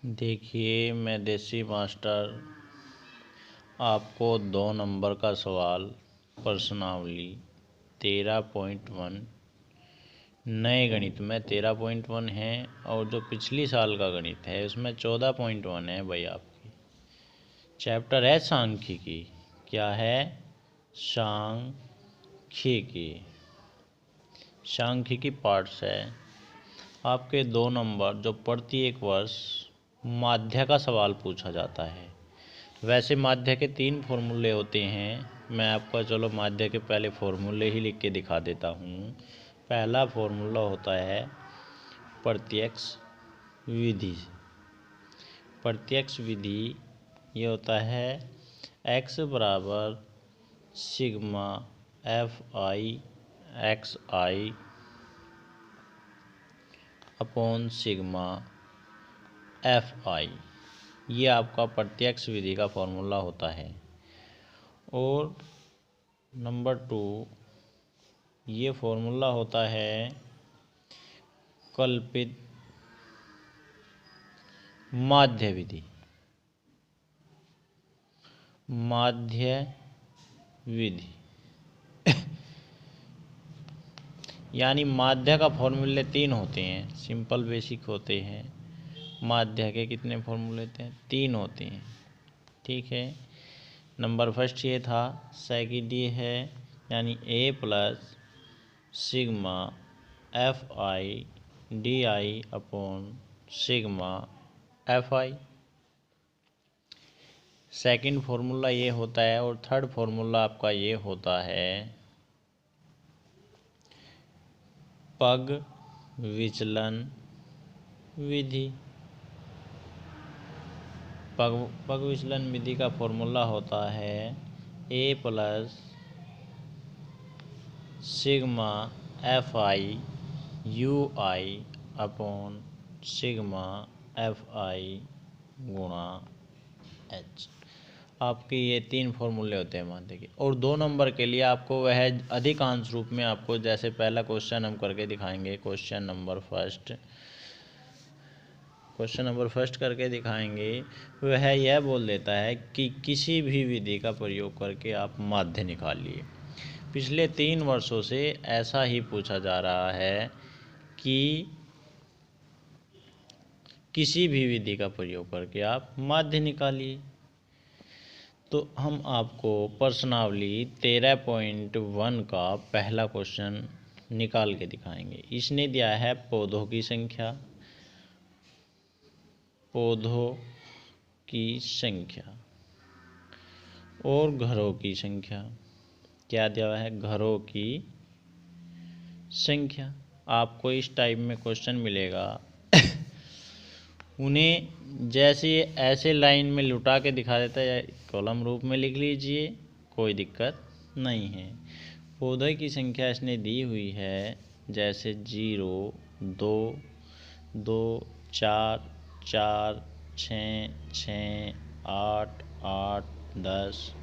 देखिए मैं देसी मास्टर आपको 2 नंबर का सवाल प्रश्नावली 13.1 नए गणित में 13.1 है और जो पिछली साल का गणित है उसमें 14.1 है भाई। आपकी चैप्टर है सांख्यिकी। क्या है? सांख्यिकी। सांख्यिकी पार्ट्स है। आपके 2 नंबर जो प्रति एक वर्ष माध्य का सवाल पूछा जाता है। वैसे माध्य के 3 फॉर्मूले होते हैं। मैं आपको चलो माध्य के पहले फॉर्मूले ही लिख के दिखा देता हूँ। पहला फॉर्मूला होता है प्रत्यक्ष विधि। प्रत्यक्ष विधि ये होता है x बराबर sigma F I x I upon sigma F I. ये आपका प्रत्यक्ष विधि का फॉर्मूला होता है। और नंबर 2 ये फॉर्मूला होता है कल्पित माध्य विधि। माध्य विधि यानी माध्य का फॉर्मूले 3 होते हैं। सिंपल बेसिक होते हैं। माध्य के कितने फॉर्मूले होते हैं? 3 होते हैं। ठीक है। नंबर फर्स्ट ये था। सेकंड ये है यानी a plus sigma F I D I upon sigma F I. Second formula ये होता है। और थर्ड फॉर्मूला आपका ये होता है पग विचलन विधि। पग विचलन विधि का फॉर्मूला होता है a plus sigma F I you I upon sigma F I गुणा एच। आपके ये 3 फॉर्मूले होते हैं माध्य के। और 2 नंबर के लिए आपको वह अधिकांश रूप में आपको जैसे पहला क्वेश्चन हम करके दिखाएंगे। क्वेश्चन नंबर फर्स्ट करके दिखाएंगे। वह यह बोल देता है कि किसी भी विधि का प्रयोग करके आप माध्य निकालिए। पिछले 3 वर्षों से ऐसा ही पूछा जा रहा है कि किसी भी विधि का प्रयोग करके आप माध्य निकालिए। तो हम आपको प्रश्नावली 13.1 का पहला क्वेश्चन निकाल के दिखाएंगे। इसने दिया है पौधों की संख्या। पौधों की संख्या और घरों की संख्या। क्या दिया हुआ है? घरों की संख्या। आपको इस टाइप में क्वेश्चन मिलेगा। उन्हें जैसे ऐसे लाइन में लुटा के दिखा देता है या कॉलम रूप में लिख लीजिए, कोई दिक्कत नहीं है। पौधे की संख्या इसने दी हुई है जैसे 0 2 2 4 4 6 6 8 8 10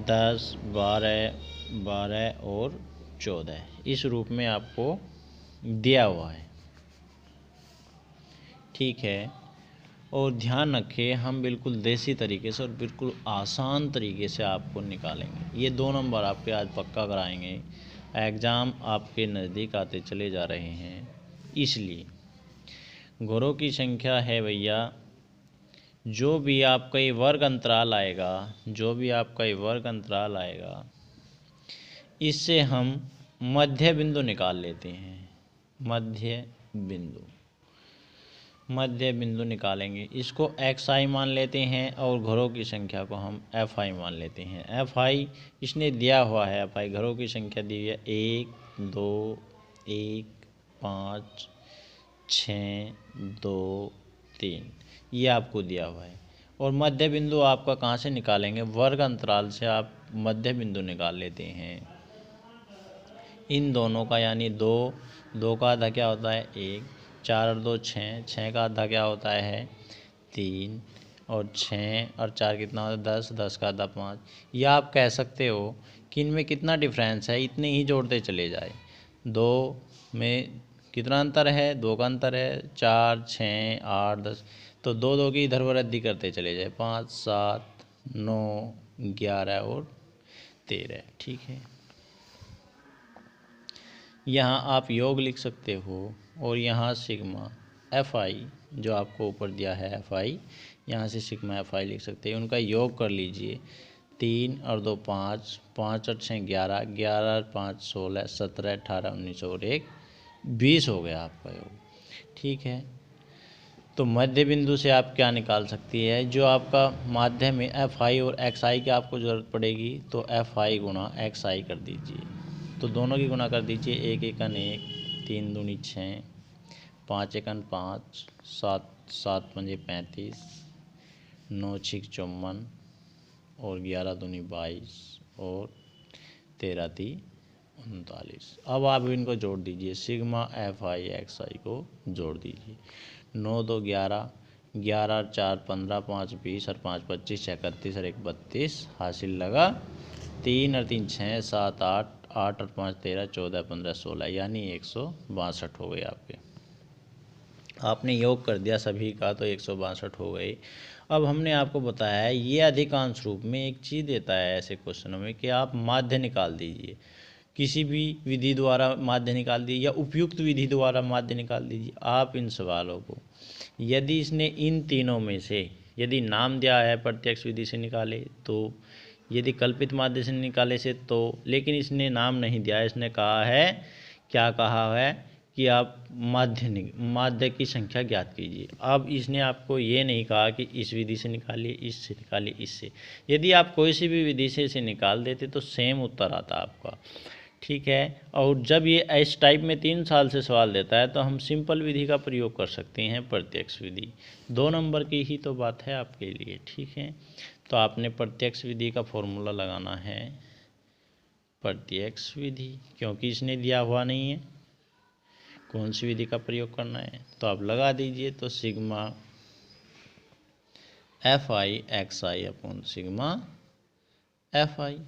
10 12 12 और 14 इस रूप में आपको दिया हुआ है। ठीक है। और ध्यान रखें हम बिल्कुल देसी तरीके से और बिल्कुल आसान तरीके से आपको निकालेंगे। ये 2 नंबर आपके आज पक्का कराएंगे। एग्ज़ाम आपके नज़दीक आते चले जा रहे हैं, इसलिए घरों की संख्या है भैया जो भी आपका ये वर्ग अंतराल आएगा, इससे हम मध्य बिंदु निकाल लेते हैं। मध्य बिंदु निकालेंगे। इसको एक्स आई मान लेते हैं और घरों की संख्या को हम एफ आई मान लेते हैं। एफ आई इसने दिया हुआ है। एफ आई घरों की संख्या दी हुई है 1 2 1 5 6 2 3 ये आपको दिया हुआ है। और मध्य बिंदु आपका कहाँ से निकालेंगे? वर्ग अंतराल से आप मध्य बिंदु निकाल लेते हैं। इन दोनों का यानी 2 का आधा क्या होता है? 1 4 और 2 6 6 का आधा क्या होता है? 3 और 6 और 4 कितना होता है? 10 10 का आधा 5। या आप कह सकते हो कि इनमें कितना डिफरेंस है, इतने ही जोड़ते चले जाए। 2 में कितना अंतर है, 2 का अंतर है, 4 6 8 10, तो 2 2 की इधर वृद्धि करते चले जाए, 5 7 9 11 और 13। ठीक है, यहाँ आप योग लिख सकते हो और यहाँ सिग्मा एफ आई जो आपको ऊपर दिया है एफ आई, यहाँ से सिग्मा एफ आई लिख सकते हैं। उनका योग कर लीजिए, 3 और 2 5, 5 और 6 11, 11 और 5 16, 17 18 19 और 1 20 हो गया आपका योग। ठीक है, तो मध्य बिंदु से आप क्या निकाल सकती है, जो आपका माध्य में एफ आई और एक्स आई की आपको ज़रूरत पड़ेगी, तो एफ आई गुणा एक्स आई कर दीजिए। तो दोनों की गुणा कर दीजिए, 1 एकन 1, 3 दूनी 6, 5 एकन 5, 7 7 पंजे 35, 9 6 54 और 11 दूनी 22 और 13 ती 39। अब आप इनको जोड़ दीजिए, सिग्मा एफ आई एक्स आई को जोड़ दीजिए। 9 2 11, 11 और 4 15, 5 20 और 5 25 31 और 1 32 हासिल लगा। 3 और 3 6 7 8, 8 और 5 13, 14 15 16, यानी 162 हो गए आपके। आपने योग कर दिया सभी का तो 162 हो गए। अब हमने आपको बताया है ये अधिकांश रूप में एक चीज़ देता है ऐसे क्वेश्चनों में कि आप माध्य निकाल दीजिए, किसी भी विधि द्वारा माध्य निकाल दीजिए या उपयुक्त विधि द्वारा माध्य निकाल दीजिए। आप इन सवालों को यदि इसने इन तीनों में से यदि नाम दिया है प्रत्यक्ष विधि से निकाले तो, यदि कल्पित माध्य से निकाले से तो, लेकिन इसने नाम नहीं दिया है, इसने कहा है, क्या कहा है कि आप माध्य की संख्या ज्ञात कीजिए। अब इसने आपको ये नहीं कहा कि इस विधि से निकालिए, इससे निकालिए, इससे। यदि आप कोई सी भी विधि से इसे निकाल देते तो सेम उत्तर आता आपका। ठीक है, और जब ये इस टाइप में 3 साल से सवाल देता है तो हम सिंपल विधि का प्रयोग कर सकते हैं, प्रत्यक्ष विधि। 2 नंबर की ही तो बात है आपके लिए। ठीक है, तो आपने प्रत्यक्ष विधि का फॉर्मूला लगाना है, प्रत्यक्ष विधि, क्योंकि इसने दिया हुआ नहीं है कौन सी विधि का प्रयोग करना है, तो आप लगा दीजिए। तो sigma F I x I upon sigma F I,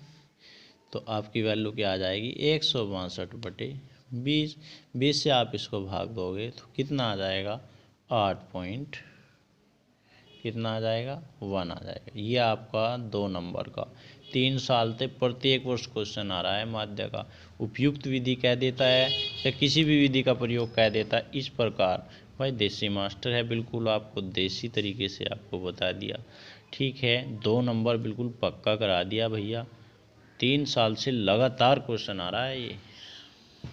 तो आपकी वैल्यू क्या आ जाएगी, 162/20। 20 से आप इसको भाग दोगे तो कितना आ जाएगा, 8 पॉइंट कितना आ जाएगा, 1 आ जाएगा। ये आपका 2 नंबर का 3 साल से प्रत्येक वर्ष क्वेश्चन आ रहा है माध्य का। उपयुक्त विधि कह देता है या किसी भी विधि का प्रयोग कह देता है इस प्रकार। भाई देसी मास्टर है, बिल्कुल आपको देसी तरीके से आपको बता दिया। ठीक है, 2 नंबर बिल्कुल पक्का करा दिया भैया। 3 साल से लगातार क्वेश्चन आ रहा है ये।